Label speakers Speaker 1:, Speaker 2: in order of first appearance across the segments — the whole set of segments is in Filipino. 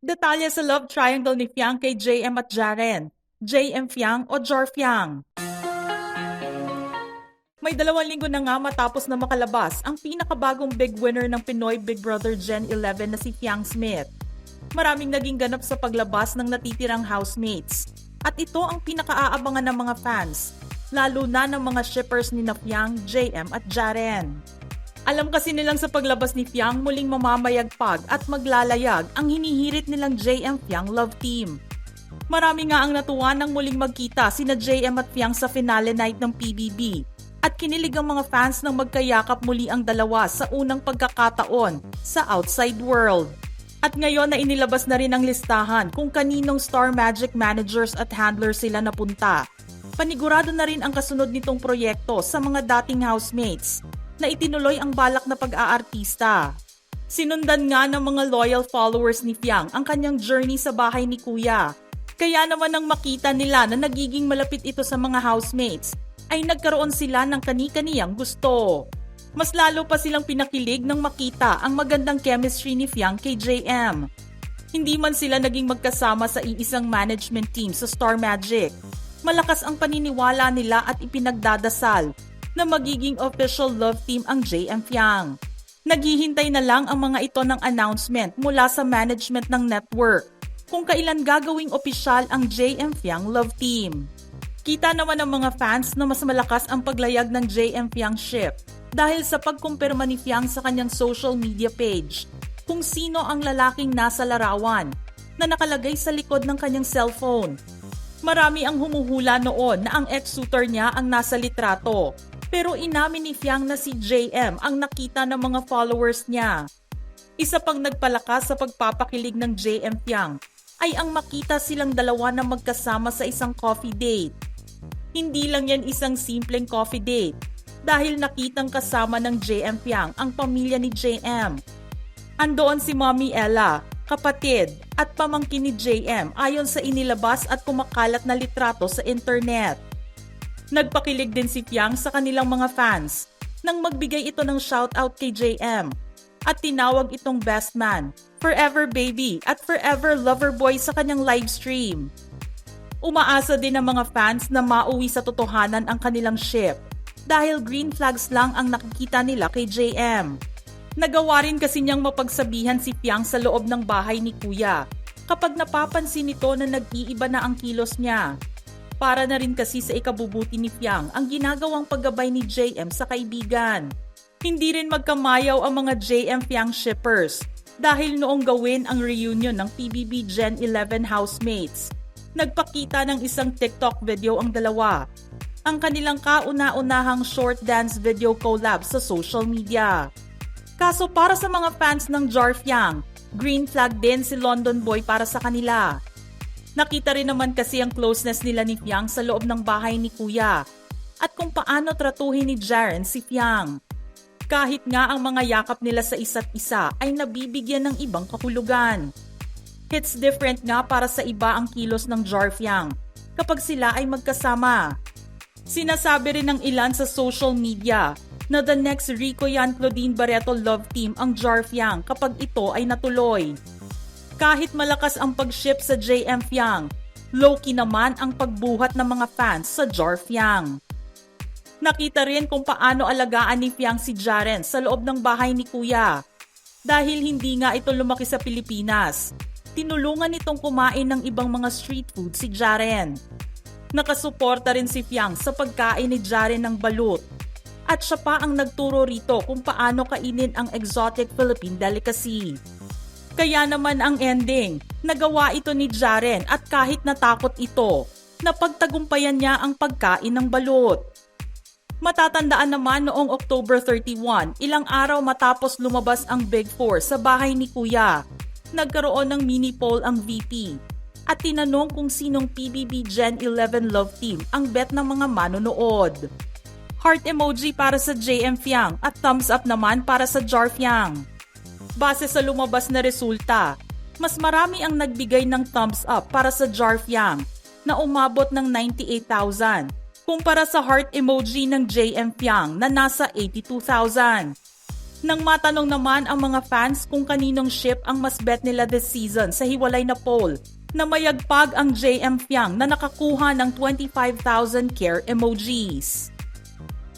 Speaker 1: Detalye sa love triangle ni Fiang kay JM at Jaren. JM Fiang o Jar Fiang. May 2 linggo na nga matapos na makalabas ang pinakabagong big winner ng Pinoy Big Brother Gen 11 na si Fiang Smith. Maraming naging ganap sa paglabas ng natitirang housemates. At ito ang pinakaaabangan ng mga fans, lalo na ng mga shippers ni na Fiang, JM at Jaren. Alam kasi nilang sa paglabas ni Fiang muling mamamayagpag at maglalayag ang hinihirit nilang JM Fiang love team. Marami nga ang natuwa nang muling magkita sina JM at Fiang sa finale night ng PBB at kinilig ang mga fans nang magkayakap muli ang dalawa sa unang pagkakataon sa outside world. At ngayon na inilabas na rin ang listahan kung kaninong Star Magic managers at handlers sila napunta. Panigurado na rin ang kasunod nitong proyekto sa mga dating housemates na itinuloy ang balak na pag-aartista. Sinundan nga ng mga loyal followers ni Fiang ang kanyang journey sa bahay ni Kuya. Kaya naman nang makita nila na nagiging malapit ito sa mga housemates, ay nagkaroon sila ng kani-kaniyang gusto. Mas lalo pa silang pinakilig nang makita ang magandang chemistry ni Fiang kay JM. Hindi man sila naging magkasama sa iisang management team sa Star Magic, malakas ang paniniwala nila at ipinagdadasal na magiging official love team ang JM Fiang. Naghihintay na lang ang mga ito ng announcement mula sa management ng network kung kailan gagawing opisyal ang JM Fiang love team. Kita naman ng mga fans na mas malakas ang paglayag ng JM Fiang ship dahil sa pagkumpirma ni Fiang sa kanyang social media page kung sino ang lalaking nasa larawan na nakalagay sa likod ng kanyang cellphone. Marami ang humuhula noon na ang ex-suitor niya ang nasa litrato. Pero inamin ni Fiang na si JM ang nakita ng mga followers niya. Isa pang nagpalakas sa pagpapakilig ng JM Fiang ay ang makita silang dalawa na magkasama sa isang coffee date. Hindi lang yan isang simpleng coffee date dahil nakitang kasama ng JM Fiang ang pamilya ni JM. Andoon si Mommy Ella, kapatid at pamangkin ni JM ayon sa inilabas at kumakalat na litrato sa internet. Nagpakilig din si Fiang sa kanilang mga fans nang magbigay ito ng shoutout kay JM at tinawag itong best man, forever baby at forever lover boy sa kanyang livestream. Umaasa din ang mga fans na mauwi sa totohanan ang kanilang ship dahil green flags lang ang nakikita nila kay JM. Nagawa rin kasi niyang mapagsabihan si Fiang sa loob ng bahay ni Kuya kapag napapansin nito na nag-iiba na ang kilos niya. Para na rin kasi sa ikabubuti ni Fiang ang ginagawang paggabay ni JM sa kaibigan. Hindi rin magkamayaw ang mga JM Fiang shippers dahil noong gawin ang reunion ng PBB Gen 11 housemates, nagpakita ng isang TikTok video ang dalawa. Ang kanilang kauna-unahang short dance video collab sa social media. Kaso para sa mga fans ng Jar Fiang, green flag din si London Boy para sa kanila. Nakita rin naman kasi ang closeness nila ni Fiang sa loob ng bahay ni Kuya at kung paano tratuhin ni Jaren si Fiang. Kahit nga ang mga yakap nila sa isa't isa ay nabibigyan ng ibang kahulugan. It's different nga para sa iba ang kilos ng Jar Fiang kapag sila ay magkasama. Sinasabi rin ng ilan sa social media na the next Rico Yan Claudine Barreto love team ang Jar Fiang kapag ito ay natuloy. Kahit malakas ang pag-ship sa JM Fiang, low-key naman ang pagbuhat ng mga fans sa Jar Fiang. Nakita rin kung paano alagaan ni Fiang si Jaren sa loob ng bahay ni Kuya. Dahil hindi nga ito lumaki sa Pilipinas, tinulungan itong kumain ng ibang mga street food si Jaren. Nakasuporta rin si Fiang sa pagkain ni Jaren ng balut. At siya pa ang nagturo rito kung paano kainin ang exotic Philippine delicacy. Kaya naman ang ending, nagawa ito ni Jaren at kahit natakot ito, napagtagumpayan niya ang pagkain ng balut. Matatandaan naman noong October 31, ilang araw matapos lumabas ang Big Four sa bahay ni Kuya, nagkaroon ng mini poll ang VP at tinanong kung sinong PBB Gen 11 love team ang bet ng mga manonood. Heart emoji para sa JM Fiang at thumbs up naman para sa Jar Fiang. Base sa lumabas na resulta, mas marami ang nagbigay ng thumbs up para sa Jar Fiang na umabot ng 98,000 kumpara sa heart emoji ng JM Fiang na nasa 82,000. Nang matanong naman ang mga fans kung kaninong ship ang mas bet nila this season sa hiwalay na poll, namayagpag ang JM Fiang na nakakuha ng 25,000 care emojis.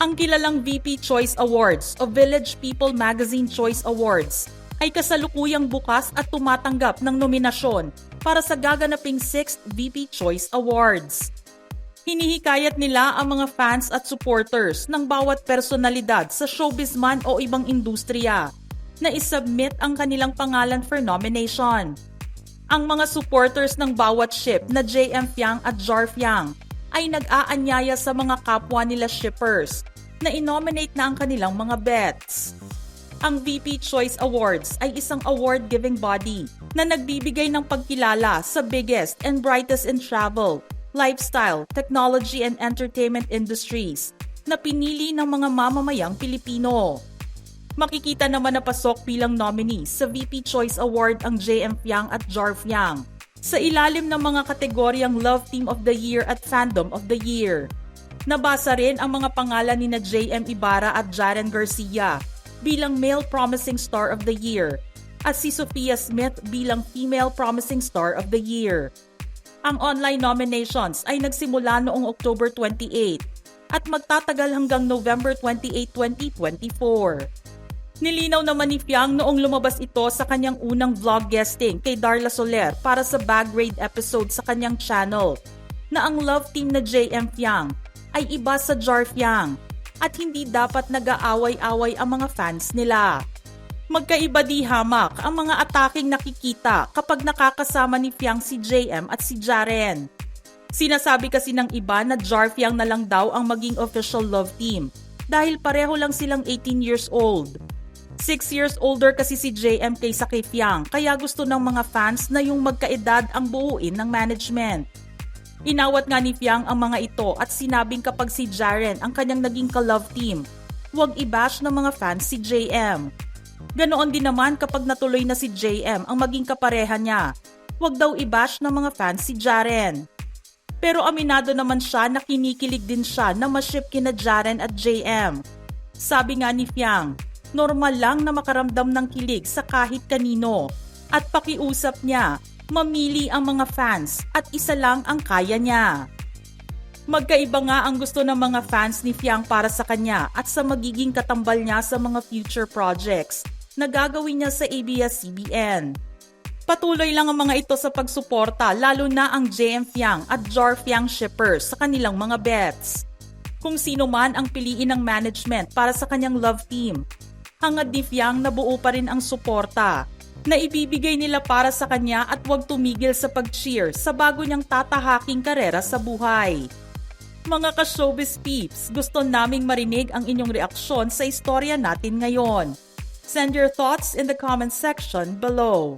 Speaker 1: Ang kilalang VP Choice Awards o Village People Magazine Choice Awards ay kasalukuyang bukas at tumatanggap ng nominasyon para sa gaganaping 6th VP Choice Awards. Hinihikayat nila ang mga fans at supporters ng bawat personalidad sa showbiz man o ibang industriya na isubmit ang kanilang pangalan for nomination. Ang mga supporters ng bawat ship na JM Fiang at Jar Fiang ay nag-aanyaya sa mga kapwa nila shippers na inominate na ang kanilang mga bets. Ang VP Choice Awards ay isang award-giving body na nagbibigay ng pagkilala sa biggest and brightest in travel, lifestyle, technology and entertainment industries na pinili ng mga mamamayang Pilipino. Makikita naman na pasok bilang nominee sa VP Choice Award ang JM Fiang at Jar Fiang sa ilalim ng mga kategoryang Love Team of the Year at Fandom of the Year. Nabasa rin ang mga pangalan ni na JM Ibarra at Jaren Garcia bilang Male Promising Star of the Year at si Sophia Smith bilang Female Promising Star of the Year. Ang online nominations ay nagsimula noong October 28 at magtatagal hanggang November 28, 2024. Nilinaw naman ni Fiang noong lumabas ito sa kanyang unang vlog guesting kay Darla Soler para sa Bag Raid episode sa kanyang channel na ang love team na JM Fiang ay iba sa Jar Fiang at hindi dapat nag-aaway-away ang mga fans nila. Magkaiba di hamak ang mga ataking nakikita kapag nakakasama ni Fiang si JM at si Jaren. Sinasabi kasi ng iba na Jar Fiang na lang daw ang maging official love team dahil pareho lang silang 18 years old. 6 years older kasi si JM kaysa kay Fiang kaya gusto ng mga fans na yung magkaedad ang buuin ng management. Inawat nga ni Fiang ang mga ito at sinabing kapag si Jaren ang kanyang naging ka-love team, huwag i-bash ng mga fans si JM. Ganoon din naman kapag natuloy na si JM ang maging kapareha niya, huwag daw i-bash ng mga fans si Jaren. Pero aminado naman siya na kinikilig din siya na ma-ship kina Jaren at JM. Sabi nga ni Fiang, normal lang na makaramdam ng kilig sa kahit kanino at pakiusap niya, mamili ang mga fans at isa lang ang kaya niya. Magkaiba nga ang gusto ng mga fans ni Fiang para sa kanya at sa magiging katambal niya sa mga future projects na gagawin niya sa ABS-CBN. Patuloy lang ang mga ito sa pagsuporta lalo na ang JM Fiang at Jar Fiang shippers sa kanilang mga bets. Kung sino man ang piliin ng management para sa kanyang love team, hangad ni Fiang na buo pa rin ang suporta na ibibigay nila para sa kanya at huwag tumigil sa pag-cheer sa bago niyang tatahaking karera sa buhay. Mga ka-showbiz peeps, gusto naming marinig ang inyong reaksyon sa istorya natin ngayon. Send your thoughts in the comment section below.